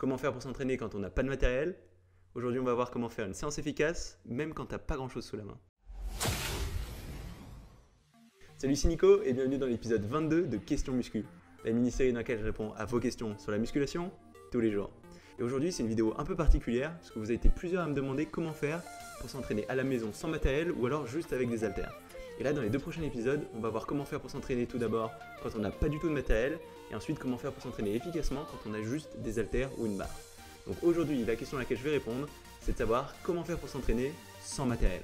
Comment faire pour s'entraîner quand on n'a pas de matériel? Aujourd'hui, on va voir comment faire une séance efficace, même quand tu n'as pas grand-chose sous la main. Salut, c'est Nico et bienvenue dans l'épisode 22 de Questions Muscu, la mini-série dans laquelle je réponds à vos questions sur la musculation tous les jours. Et aujourd'hui, c'est une vidéo un peu particulière parce que vous avez été plusieurs à me demander comment faire pour s'entraîner à la maison sans matériel ou alors juste avec des haltères. Et là, dans les deux prochains épisodes, on va voir comment faire pour s'entraîner tout d'abord quand on n'a pas du tout de matériel et ensuite comment faire pour s'entraîner efficacement quand on a juste des haltères ou une barre. Donc aujourd'hui, la question à laquelle je vais répondre, c'est de savoir comment faire pour s'entraîner sans matériel.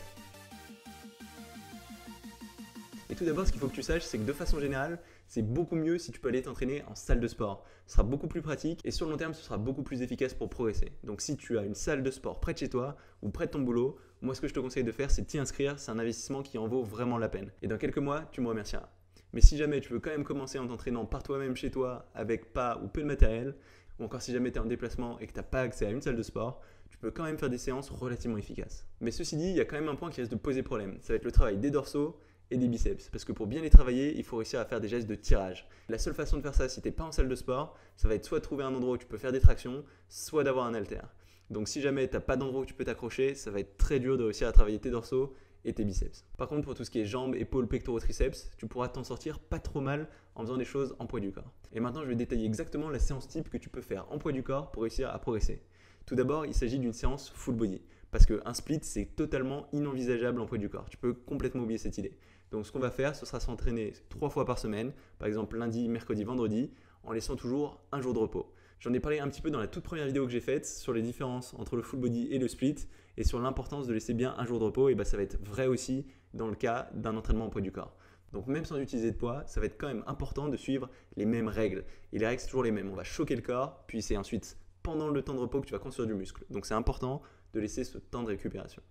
Et tout d'abord, ce qu'il faut que tu saches, c'est que de façon générale, c'est beaucoup mieux si tu peux aller t'entraîner en salle de sport. Ce sera beaucoup plus pratique et sur le long terme, ce sera beaucoup plus efficace pour progresser. Donc si tu as une salle de sport près de chez toi ou près de ton boulot, moi ce que je te conseille de faire, c'est de t'y inscrire. C'est un investissement qui en vaut vraiment la peine. Et dans quelques mois, tu me remercieras. Mais si jamais tu veux quand même commencer en t'entraînant par toi-même chez toi avec pas ou peu de matériel, ou encore si jamais tu es en déplacement et que tu n'as pas accès à une salle de sport, tu peux quand même faire des séances relativement efficaces. Mais ceci dit, il y a quand même un point qui risque de poser problème. Ça va être le travail des dorsaux et des biceps. Parce que pour bien les travailler, il faut réussir à faire des gestes de tirage. La seule façon de faire ça, si tu n'es pas en salle de sport, ça va être soit de trouver un endroit où tu peux faire des tractions, soit d'avoir un haltère. Donc si jamais tu n'as pas d'endroit où tu peux t'accrocher, ça va être très dur de réussir à travailler tes dorsaux et tes biceps. Par contre, pour tout ce qui est jambes, épaules, pectoraux, triceps, tu pourras t'en sortir pas trop mal en faisant des choses en poids du corps. Et maintenant, je vais détailler exactement la séance type que tu peux faire en poids du corps pour réussir à progresser. Tout d'abord, il s'agit d'une séance full body. Parce qu'un split, c'est totalement inenvisageable en poids du corps. Tu peux complètement oublier cette idée. Donc ce qu'on va faire, ce sera s'entraîner 3 fois par semaine, par exemple lundi, mercredi, vendredi, en laissant toujours un jour de repos. J'en ai parlé un petit peu dans la toute première vidéo que j'ai faite sur les différences entre le full body et le split et sur l'importance de laisser bien un jour de repos. Et ça va être vrai aussi dans le cas d'un entraînement en poids du corps. Donc même sans utiliser de poids, ça va être quand même important de suivre les mêmes règles. Et les règles, c'est toujours les mêmes. On va choquer le corps, puis c'est ensuite pendant le temps de repos que tu vas construire du muscle. Donc c'est important de laisser ce temps de récupération.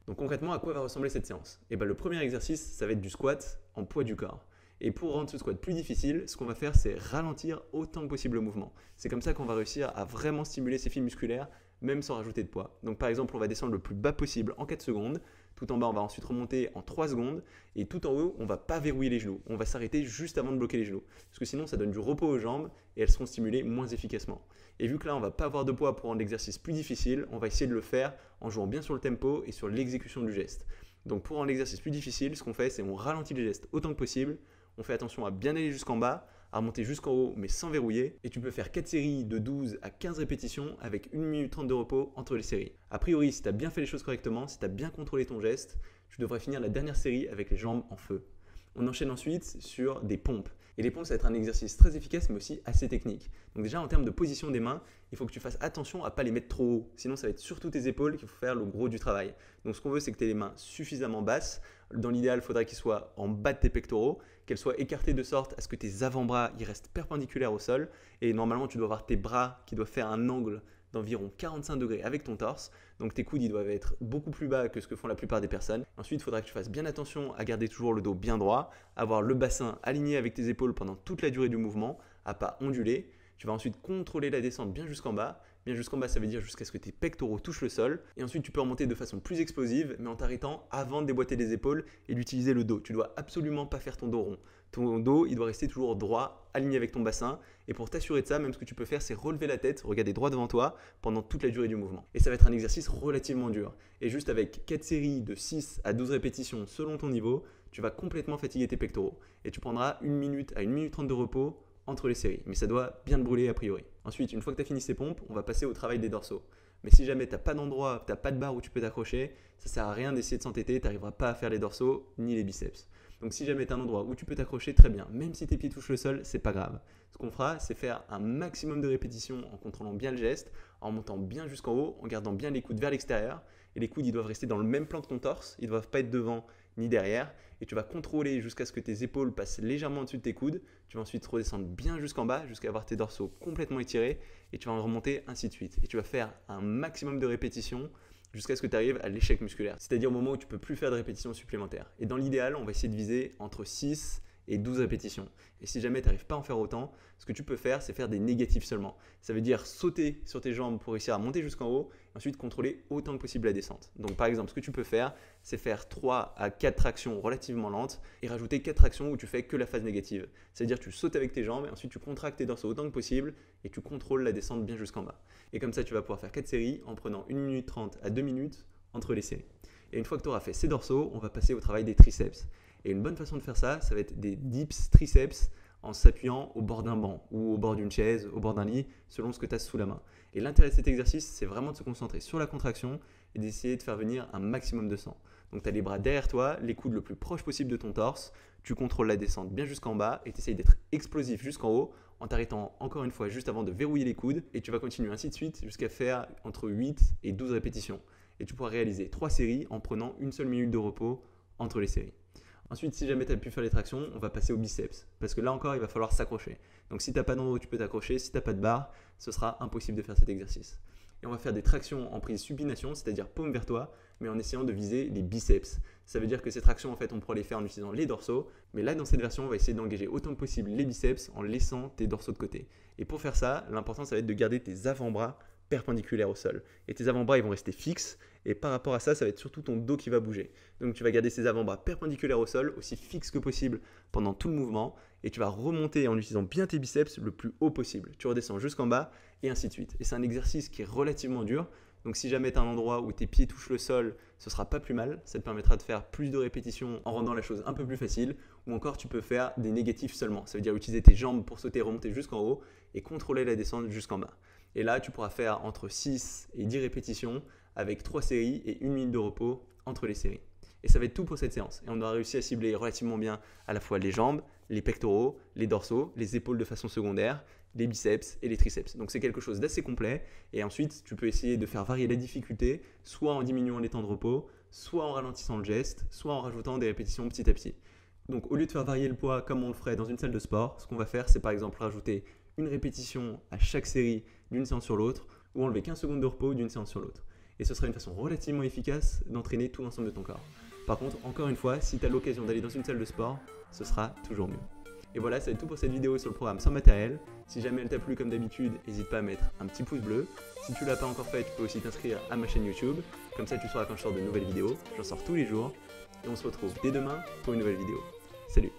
Donc concrètement, à quoi va ressembler cette séance? Le premier exercice, ça va être du squat en poids du corps. Et pour rendre ce squat plus difficile, ce qu'on va faire, c'est ralentir autant que possible le mouvement. C'est comme ça qu'on va réussir à vraiment stimuler ces fibres musculaires, même sans rajouter de poids. Donc par exemple, on va descendre le plus bas possible en 4 secondes. Tout en bas, on va ensuite remonter en 3 secondes. Et tout en haut, on ne va pas verrouiller les genoux. On va s'arrêter juste avant de bloquer les genoux. Parce que sinon, ça donne du repos aux jambes et elles seront stimulées moins efficacement. Et vu que là, on ne va pas avoir de poids pour rendre l'exercice plus difficile, on va essayer de le faire en jouant bien sur le tempo et sur l'exécution du geste. Donc pour rendre l'exercice plus difficile, ce qu'on fait, c'est on ralentit le geste autant que possible. On fait attention à bien aller jusqu'en bas, à remonter jusqu'en haut, mais sans verrouiller. Et tu peux faire 4 séries de 12 à 15 répétitions avec 1 minute 30 de repos entre les séries. A priori, si tu as bien fait les choses correctement, si tu as bien contrôlé ton geste, tu devrais finir la dernière série avec les jambes en feu. On enchaîne ensuite sur des pompes. Et les pompes, ça va être un exercice très efficace, mais aussi assez technique. Donc déjà, en termes de position des mains, il faut que tu fasses attention à ne pas les mettre trop haut. Sinon, ça va être surtout tes épaules qu'il faut faire le gros du travail. Donc ce qu'on veut, c'est que tu aies les mains suffisamment basses. Dans l'idéal, il faudrait qu'ils soient en bas de tes pectoraux, qu'elles soient écartées de sorte à ce que tes avant-bras ils restent perpendiculaires au sol. Et normalement, tu dois avoir tes bras qui doivent faire un angle d'environ 45 degrés avec ton torse. Donc tes coudes ils doivent être beaucoup plus bas que ce que font la plupart des personnes. Ensuite, il faudra que tu fasses bien attention à garder toujours le dos bien droit, avoir le bassin aligné avec tes épaules pendant toute la durée du mouvement, à pas onduler. Tu vas ensuite contrôler la descente bien jusqu'en bas. Bien jusqu'en bas, ça veut dire jusqu'à ce que tes pectoraux touchent le sol. Et ensuite, tu peux remonter de façon plus explosive, mais en t'arrêtant avant de déboîter les épaules et d'utiliser le dos. Tu dois absolument pas faire ton dos rond. Ton dos, il doit rester toujours droit, aligné avec ton bassin. Et pour t'assurer de ça, même ce que tu peux faire, c'est relever la tête, regarder droit devant toi pendant toute la durée du mouvement. Et ça va être un exercice relativement dur. Et juste avec 4 séries de 6 à 12 répétitions selon ton niveau, tu vas complètement fatiguer tes pectoraux. Et tu prendras 1 minute à 1 minute 30 de repos entre les séries. Mais ça doit bien te brûler a priori. Ensuite, une fois que tu as fini ces pompes, on va passer au travail des dorsaux. Mais si jamais tu n'as pas d'endroit, tu n'as pas de barre où tu peux t'accrocher, ça ne sert à rien d'essayer de s'entêter, tu n'arriveras pas à faire les dorsaux ni les biceps. Donc si jamais tu as un endroit où tu peux t'accrocher, très bien. Même si tes pieds touchent le sol, c'est pas grave. Ce qu'on fera, c'est faire un maximum de répétitions en contrôlant bien le geste, en montant bien jusqu'en haut, en gardant bien les coudes vers l'extérieur. Et les coudes, ils doivent rester dans le même plan que ton torse, ils ne doivent pas être devant ni derrière. Et tu vas contrôler jusqu'à ce que tes épaules passent légèrement au-dessus de tes coudes. Tu vas ensuite redescendre bien jusqu'en bas, jusqu'à avoir tes dorsaux complètement étirés. Et tu vas en remonter ainsi de suite. Et tu vas faire un maximum de répétitions jusqu'à ce que tu arrives à l'échec musculaire. C'est-à-dire au moment où tu ne peux plus faire de répétitions supplémentaires. Et dans l'idéal, on va essayer de viser entre 6 et 12 répétitions. Et si jamais tu n'arrives pas à en faire autant, ce que tu peux faire, c'est faire des négatifs seulement. Ça veut dire sauter sur tes jambes pour réussir à monter jusqu'en haut, et ensuite contrôler autant que possible la descente. Donc par exemple, ce que tu peux faire, c'est faire 3 à 4 tractions relativement lentes et rajouter 4 tractions où tu fais que la phase négative. C'est-à-dire que tu sautes avec tes jambes, et ensuite tu contractes tes dorsaux autant que possible et tu contrôles la descente bien jusqu'en bas. Et comme ça, tu vas pouvoir faire 4 séries en prenant 1 minute 30 à 2 minutes entre les séries. Et une fois que tu auras fait ces dorsaux, on va passer au travail des triceps. Et une bonne façon de faire ça, ça va être des dips triceps en s'appuyant au bord d'un banc ou au bord d'une chaise, au bord d'un lit, selon ce que tu as sous la main. Et l'intérêt de cet exercice, c'est vraiment de se concentrer sur la contraction et d'essayer de faire venir un maximum de sang. Donc tu as les bras derrière toi, les coudes le plus proche possible de ton torse, tu contrôles la descente bien jusqu'en bas et tu essayes d'être explosif jusqu'en haut en t'arrêtant encore une fois juste avant de verrouiller les coudes et tu vas continuer ainsi de suite jusqu'à faire entre 8 et 12 répétitions. Et tu pourras réaliser 3 séries en prenant une seule minute de repos entre les séries. Ensuite, si jamais tu as pu faire les tractions, on va passer au biceps. Parce que là encore, il va falloir s'accrocher. Donc si tu n'as pas d'endroit où tu peux t'accrocher, si tu n'as pas de barre, ce sera impossible de faire cet exercice. Et on va faire des tractions en prise supination, c'est-à-dire paume vers toi, mais en essayant de viser les biceps. Ça veut dire que ces tractions, en fait, on pourra les faire en utilisant les dorsaux. Mais là, dans cette version, on va essayer d'engager autant que possible les biceps en laissant tes dorsaux de côté. Et pour faire ça, l'important, ça va être de garder tes avant-bras perpendiculaires au sol. Et tes avant-bras, ils vont rester fixes. Et par rapport à ça, ça va être surtout ton dos qui va bouger. Donc tu vas garder ces avant-bras perpendiculaires au sol, aussi fixes que possible pendant tout le mouvement. Et tu vas remonter en utilisant bien tes biceps le plus haut possible. Tu redescends jusqu'en bas et ainsi de suite. Et c'est un exercice qui est relativement dur. Donc si jamais tu as un endroit où tes pieds touchent le sol, ce sera pas plus mal. Ça te permettra de faire plus de répétitions en rendant la chose un peu plus facile. Ou encore tu peux faire des négatifs seulement. Ça veut dire utiliser tes jambes pour sauter, remonter jusqu'en haut et contrôler la descente jusqu'en bas. Et là, tu pourras faire entre 6 et 10 répétitions avec 3 séries et 1 minute de repos entre les séries. Et ça va être tout pour cette séance. Et on aura réussi à cibler relativement bien à la fois les jambes, les pectoraux, les dorsaux, les épaules de façon secondaire, les biceps et les triceps. Donc c'est quelque chose d'assez complet. Et ensuite, tu peux essayer de faire varier la difficulté, soit en diminuant les temps de repos, soit en ralentissant le geste, soit en rajoutant des répétitions petit à petit. Donc au lieu de faire varier le poids comme on le ferait dans une salle de sport, ce qu'on va faire, c'est par exemple rajouter une répétition à chaque série d'une séance sur l'autre, ou enlever 15 secondes de repos d'une séance sur l'autre. Et ce sera une façon relativement efficace d'entraîner tout l'ensemble de ton corps. Par contre, encore une fois, si tu as l'occasion d'aller dans une salle de sport, ce sera toujours mieux. Et voilà, c'est tout pour cette vidéo sur le programme sans matériel. Si jamais elle t'a plu comme d'habitude, n'hésite pas à mettre un petit pouce bleu. Si tu ne l'as pas encore fait, tu peux aussi t'inscrire à ma chaîne YouTube. Comme ça, tu sauras quand je sors de nouvelles vidéos. J'en sors tous les jours. Et on se retrouve dès demain pour une nouvelle vidéo. Salut!